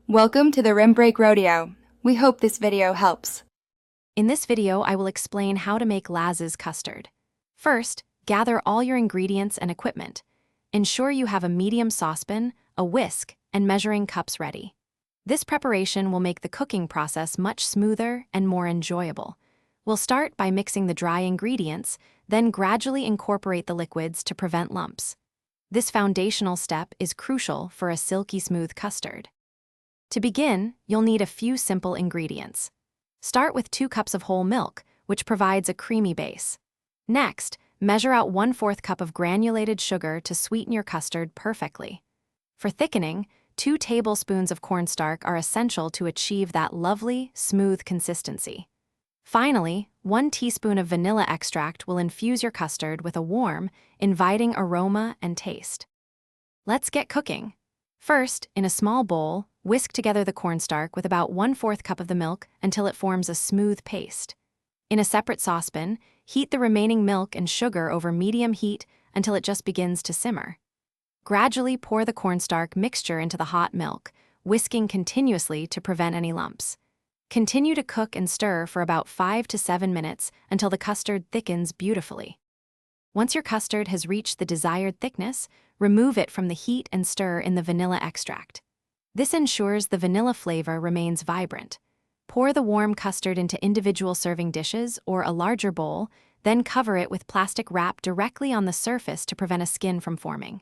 Welcome to the Rim Break Rodeo. We hope this video helps. In this video, I will explain how to make Laziz custard. First, gather all your ingredients and equipment. Ensure you have a medium saucepan, a whisk, and measuring cups ready. This preparation will make the cooking process much smoother and more enjoyable. We'll start by mixing the dry ingredients, then gradually incorporate the liquids to prevent lumps. This foundational step is crucial for a silky smooth custard. To begin, you'll need a few simple ingredients. Start with 2 cups of whole milk, which provides a creamy base. Next, measure out 1/4 cup of granulated sugar to sweeten your custard perfectly. For thickening, 2 tablespoons of cornstarch are essential to achieve that lovely, smooth consistency. Finally, 1 teaspoon of vanilla extract will infuse your custard with a warm, inviting aroma and taste. Let's get cooking. First, in a small bowl, whisk together the cornstarch with about 1/4 cup of the milk until it forms a smooth paste. In a separate saucepan, heat the remaining milk and sugar over medium heat until it just begins to simmer. Gradually pour the cornstarch mixture into the hot milk, whisking continuously to prevent any lumps. Continue to cook and stir for about 5 to 7 minutes until the custard thickens beautifully. Once your custard has reached the desired thickness, remove it from the heat and stir in the vanilla extract. This ensures the vanilla flavor remains vibrant. Pour the warm custard into individual serving dishes or a larger bowl, then cover it with plastic wrap directly on the surface to prevent a skin from forming.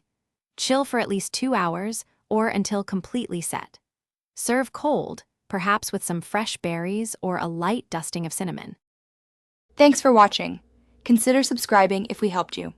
Chill for at least 2 hours or until completely set. Serve cold, perhaps with some fresh berries or a light dusting of cinnamon. Thanks for watching. Consider subscribing if we helped you.